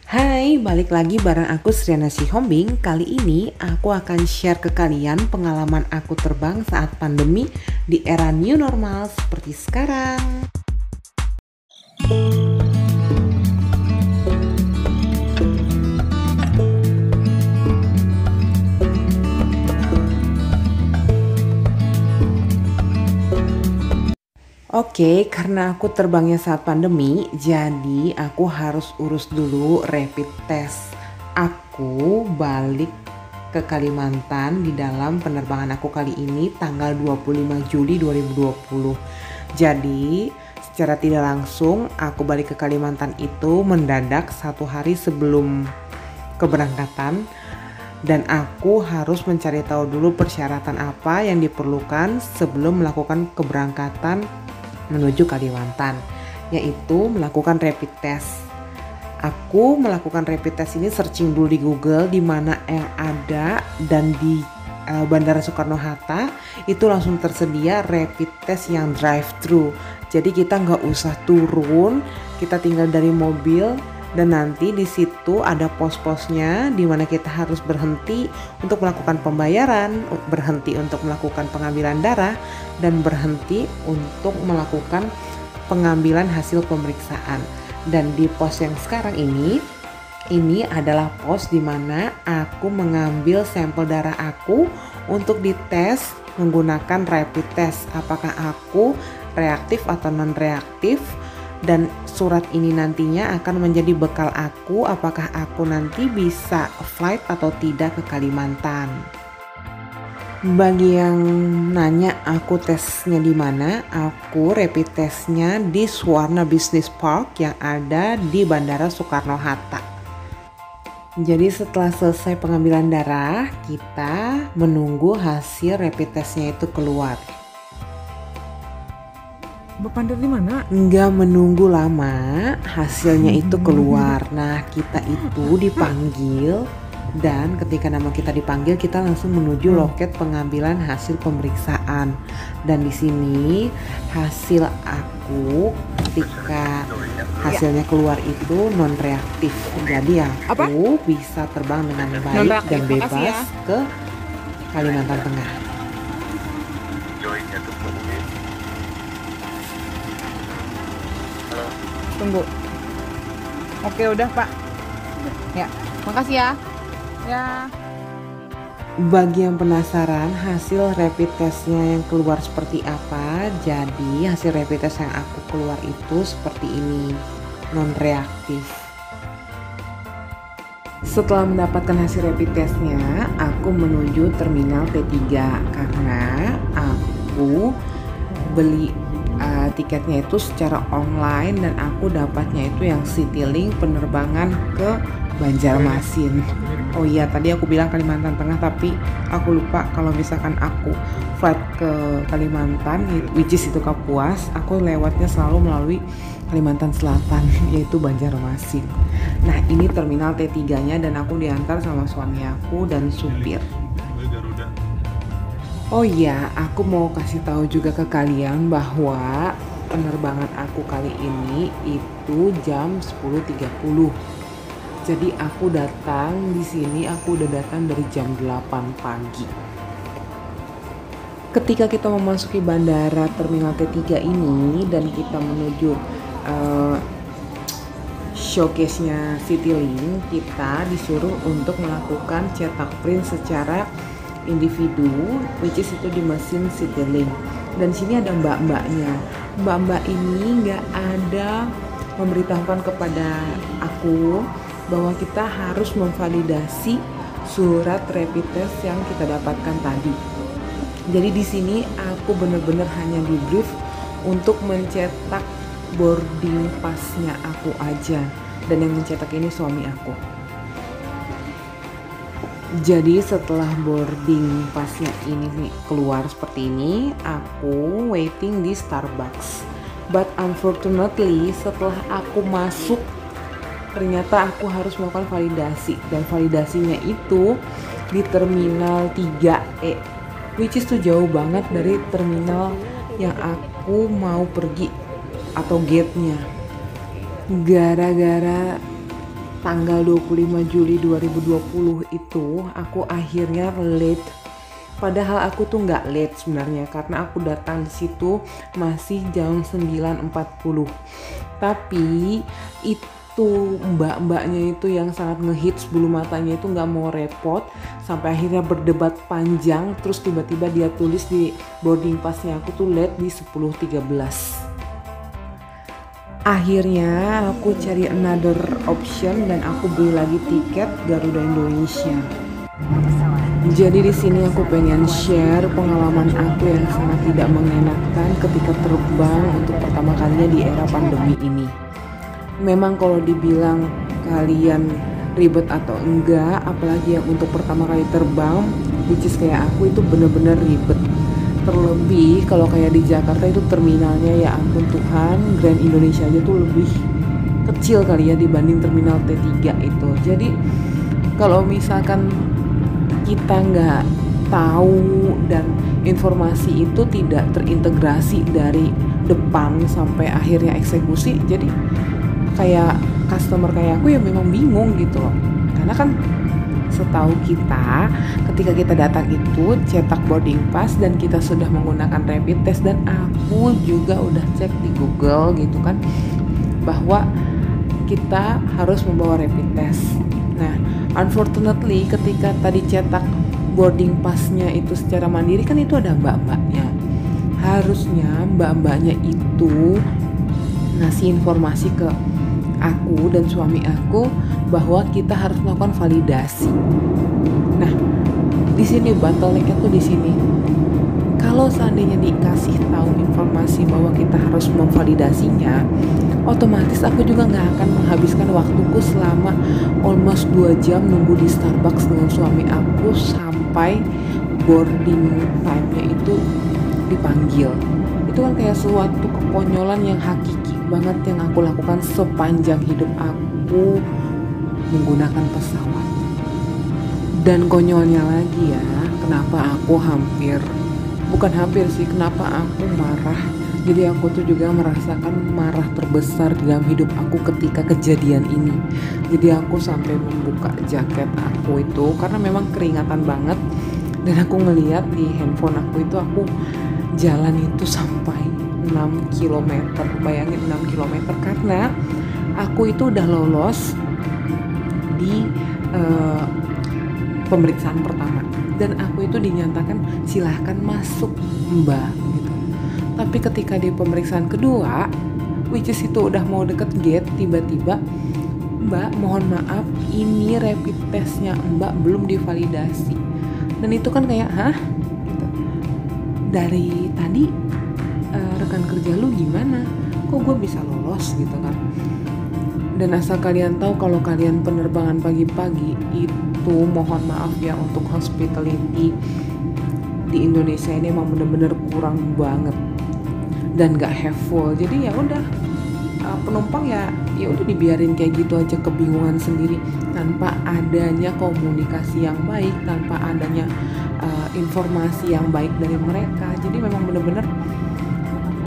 Hai, balik lagi bareng aku Sriana Sihombing. Kali ini aku akan share ke kalian pengalaman aku terbang saat pandemi di era new normal seperti sekarang. Oke, karena aku terbangnya saat pandemi, jadi aku harus urus dulu rapid test. Aku balik ke Kalimantan di dalam penerbangan aku kali ini tanggal 25 Juli 2020. Jadi, secara tidak langsung aku balik ke Kalimantan itu mendadak 1 hari sebelum keberangkatan. Dan aku harus mencari tahu dulu persyaratan apa yang diperlukan sebelum melakukan keberangkatan menuju Kalimantan, yaitu melakukan rapid test. Aku melakukan rapid test ini searching dulu di Google di mana yang ada, dan di Bandara Soekarno-Hatta itu langsung tersedia rapid test yang drive-thru. Jadi kita nggak usah turun, kita tinggal dari mobil. Dan nanti di situ ada pos-posnya di mana kita harus berhenti untuk melakukan pembayaran, berhenti untuk melakukan pengambilan darah, dan berhenti untuk melakukan pengambilan hasil pemeriksaan. Dan di pos yang sekarang ini adalah pos di mana aku mengambil sampel darah aku untuk dites menggunakan rapid test. Apakah aku reaktif atau non-reaktif? Dan surat ini nantinya akan menjadi bekal aku apakah aku nanti bisa flight atau tidak ke Kalimantan. Bagi yang nanya aku tesnya di mana, aku rapid testnya di Suwarna Business Park yang ada di Bandara Soekarno-Hatta. Jadi setelah selesai pengambilan darah, kita menunggu hasil rapid testnya itu keluar. Bapak di mana? Nggak menunggu lama, hasilnya itu keluar. Nah, kita itu dipanggil, dan ketika nama kita dipanggil, kita langsung menuju loket pengambilan hasil pemeriksaan. Dan di sini hasil aku ketika hasilnya keluar itu non reaktif. Jadi aku bisa terbang dengan baik dan bebas ke Kalimantan Tengah. Tunggu. Oke, udah Pak. Ya, makasih ya. Ya. Bagi yang penasaran hasil rapid testnya yang keluar seperti apa, jadi hasil rapid test yang aku keluar itu seperti ini, non reaktif. Setelah mendapatkan hasil rapid testnya, aku menuju terminal T3 karena aku beli tiketnya itu secara online, dan aku dapatnya itu yang Citylink penerbangan ke Banjarmasin. Oh iya, tadi aku bilang Kalimantan Tengah, tapi aku lupa kalau misalkan aku flight ke Kalimantan, which is itu Kapuas, aku lewatnya selalu melalui Kalimantan Selatan, yaitu Banjarmasin. Nah, ini terminal T3-nya, dan aku diantar sama suami aku dan supir. Oh iya, aku mau kasih tahu juga ke kalian bahwa penerbangan aku kali ini itu jam 10.30. Jadi aku datang di sini, aku udah datang dari jam 8 pagi. Ketika kita memasuki bandara terminal T3 ini dan kita menuju showcase-nya Citylink, kita disuruh untuk melakukan cetak print secara individu, which is itu di mesin Citylink. Dan sini ada mbak-mbaknya. Mbak-mbak ini nggak ada memberitahukan kepada aku bahwa kita harus memvalidasi surat rapid test yang kita dapatkan tadi. Jadi di sini aku benar-benar hanya di brief untuk mencetak boarding passnya aku aja, dan yang mencetak ini suami aku. Jadi setelah boarding passnya ini keluar seperti ini, aku waiting di Starbucks. But unfortunately, setelah aku masuk, ternyata aku harus melakukan validasi, dan validasinya itu di terminal 3E, which is tuh jauh banget dari terminal yang aku mau pergi atau gate-nya. Gara-gara tanggal 25 Juli 2020 itu aku akhirnya late. Padahal aku tuh nggak late sebenarnya karena aku datang di situ masih jam 9.40. Tapi itu mbak-mbaknya itu yang sangat ngehits bulu matanya itu nggak mau repot sampai akhirnya berdebat panjang. Terus tiba-tiba dia tulis di boarding passnya aku tuh late di 10.13. Akhirnya aku cari another option dan aku beli lagi tiket Garuda Indonesia. Jadi di sini aku pengen share pengalaman aku yang sangat tidak mengenakan ketika terbang untuk pertama kalinya di era pandemi ini. Memang kalau dibilang kalian ribet atau enggak, apalagi yang untuk pertama kali terbang, which is kayak aku itu bener-bener ribet. Terlebih kalau kayak di Jakarta itu terminalnya ya ampun Tuhan, Grand Indonesia aja tuh lebih kecil kali ya dibanding terminal T3 itu. Jadi kalau misalkan kita nggak tahu dan informasi itu tidak terintegrasi dari depan sampai akhirnya eksekusi, jadi kayak customer kayak aku ya memang bingung gitu loh. Karena kan setahu kita ketika kita datang itu cetak boarding pass dan kita sudah menggunakan rapid test, dan aku juga udah cek di Google gitu kan bahwa kita harus membawa rapid test. Nah, unfortunately ketika tadi cetak boarding passnya itu secara mandiri kan itu ada mbak-mbaknya. Harusnya mbak-mbaknya itu ngasih informasi ke aku dan suami aku bahwa kita harus melakukan validasi. Nah, di sini bottlenecknya tuh di sini. Kalau seandainya dikasih tahu informasi bahwa kita harus memvalidasinya, otomatis aku juga nggak akan menghabiskan waktuku selama almost 2 jam nunggu di Starbucks dengan suami aku sampai boarding time-nya itu dipanggil. Itu kan kayak suatu kekonyolan yang hakiki banget yang aku lakukan sepanjang hidup aku menggunakan pesawat. Dan konyolnya lagi ya, kenapa aku kenapa aku marah. Jadi aku tuh juga merasakan marah terbesar dalam hidup aku ketika kejadian ini. Jadi aku sampai membuka jaket aku itu karena memang keringatan banget, dan aku ngeliat di handphone aku itu aku jalan itu sampai 6 km. Bayangin 6 km karena aku itu udah lolos di pemeriksaan pertama dan aku itu dinyatakan silahkan masuk mbak gitu. Tapi ketika di pemeriksaan kedua, which is itu udah mau deket gate, tiba-tiba mbak mohon maaf ini rapid testnya mbak belum divalidasi. Dan itu kan kayak gitu. Dari tadi rekan kerja lu gimana? Kok gue bisa lolos gitu kan? Dan asal kalian tahu kalau kalian penerbangan pagi-pagi itu mohon maaf ya untuk hospitality di Indonesia ini emang bener-bener kurang banget dan gak helpful. Jadi ya udah penumpang ya udah dibiarin kayak gitu aja kebingungan sendiri tanpa adanya komunikasi yang baik, tanpa adanya informasi yang baik dari mereka. Jadi memang bener-bener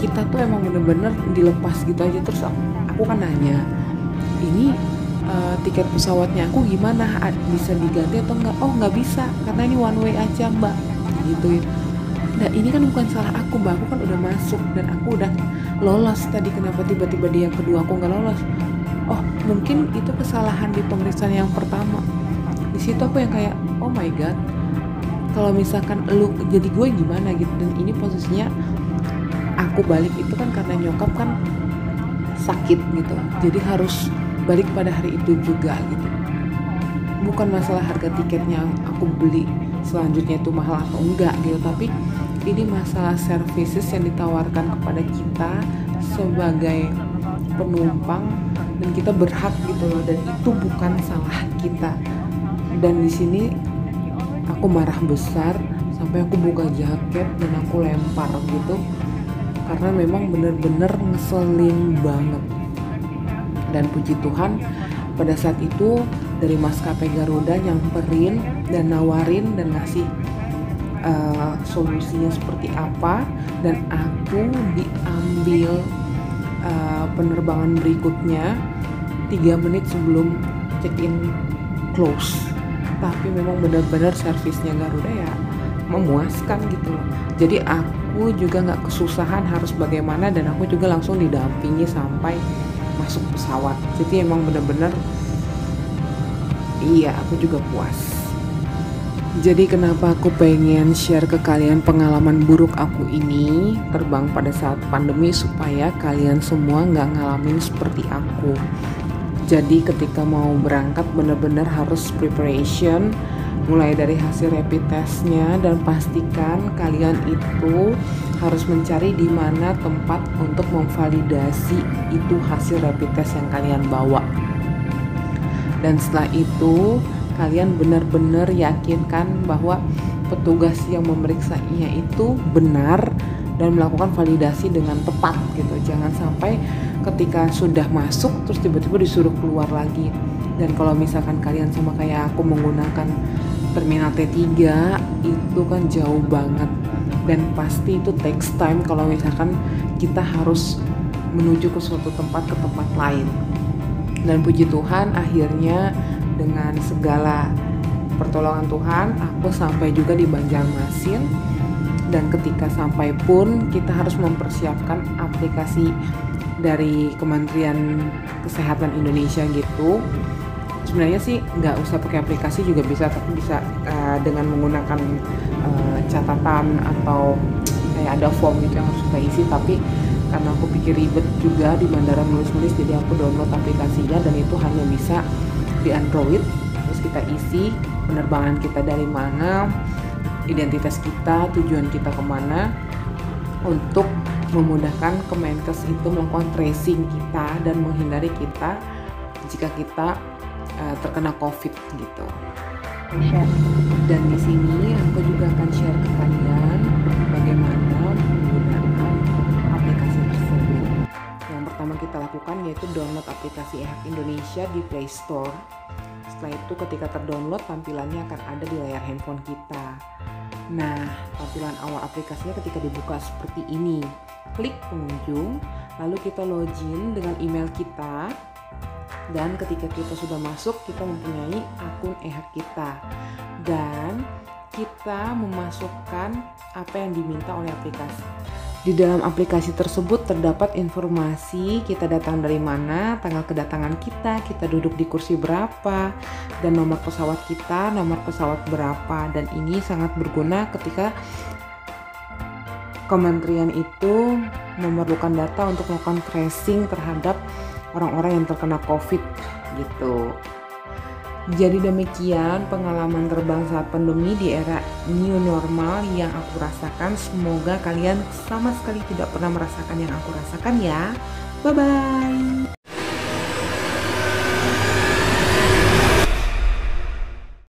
kita tuh emang bener-bener dilepas gitu aja. Terus aku kan nanya, ini tiket pesawatnya aku gimana, bisa diganti atau enggak? Oh nggak bisa karena ini one way aja mbak gitu ya. Nah ini kan bukan salah aku mbak, aku kan udah masuk dan aku udah lolos tadi, kenapa tiba-tiba dia kedua aku nggak lolos? Oh mungkin itu kesalahan di pemeriksaan yang pertama. Di situ aku yang kayak oh my god, kalau misalkan lu jadi gue gimana gitu. Dan ini posisinya aku balik itu kan karena nyokap kan sakit gitu, jadi harus balik pada hari itu juga gitu. Bukan masalah harga tiketnya aku beli selanjutnya itu mahal atau enggak gitu, tapi ini masalah services yang ditawarkan kepada kita sebagai penumpang dan kita berhak gitu loh, dan itu bukan salah kita. Dan di sini aku marah besar sampai aku buka jaket dan aku lempar gitu karena memang bener-bener ngeselin banget. Dan puji Tuhan pada saat itu dari maskapai Garuda nyamperin dan nawarin dan ngasih solusinya seperti apa, dan aku diambil penerbangan berikutnya 3 menit sebelum check-in close, tapi memang benar-benar servisnya Garuda ya memuaskan gitu loh. Jadi aku juga nggak kesusahan harus bagaimana, dan aku juga langsung didampingi sampai masuk pesawat. Jadi emang benar-benar iya, aku juga puas. Jadi kenapa aku pengen share ke kalian pengalaman buruk aku ini terbang pada saat pandemi, supaya kalian semua nggak ngalamin seperti aku. Jadi ketika mau berangkat benar-benar harus preparation, mulai dari hasil rapid testnya, dan pastikan kalian itu harus mencari di mana tempat untuk memvalidasi itu hasil rapid test yang kalian bawa. Dan setelah itu kalian benar-benar yakinkan bahwa petugas yang memeriksanya itu benar dan melakukan validasi dengan tepat gitu. Jangan sampai ketika sudah masuk terus tiba-tiba disuruh keluar lagi. Dan kalau misalkan kalian sama kayak aku menggunakan terminal T3, itu kan jauh banget dan pasti itu takes time kalau misalkan kita harus menuju ke suatu tempat ke tempat lain. Dan puji Tuhan akhirnya dengan segala pertolongan Tuhan aku sampai juga di Banjarmasin. Dan ketika sampai pun kita harus mempersiapkan aplikasi dari Kementerian Kesehatan Indonesia gitu. Sebenarnya sih nggak usah pakai aplikasi juga bisa, tapi bisa dengan menggunakan catatan atau kayak ada form gitu yang harus kita isi. Tapi karena aku pikir ribet juga di bandara nulis-nulis, jadi aku download aplikasinya, dan itu hanya bisa di Android. Terus kita isi penerbangan kita dari mana, identitas kita, tujuan kita kemana, untuk memudahkan Kemenkes itu melakukan tracing kita dan menghindari kita jika kita terkena COVID gitu. Dan di sini aku juga akan share ke kalian bagaimana menggunakan aplikasi tersebut. Yang pertama kita lakukan yaitu download aplikasi eHak Indonesia di Play Store. Setelah itu ketika terdownload, tampilannya akan ada di layar handphone kita. Nah, tampilan awal aplikasinya ketika dibuka seperti ini. Klik pengunjung, lalu kita login dengan email kita. Dan ketika kita sudah masuk, kita mempunyai akun eHak kita. Dan kita memasukkan apa yang diminta oleh aplikasi. Di dalam aplikasi tersebut terdapat informasi kita datang dari mana, tanggal kedatangan kita duduk di kursi berapa, dan nomor pesawat kita, nomor pesawat berapa. Dan ini sangat berguna ketika kementerian itu memerlukan data untuk melakukan tracing terhadap orang-orang yang terkena COVID gitu. Jadi demikian pengalaman terbang saat pandemi di era new normal yang aku rasakan. Semoga kalian sama sekali tidak pernah merasakan yang aku rasakan ya. Bye-bye.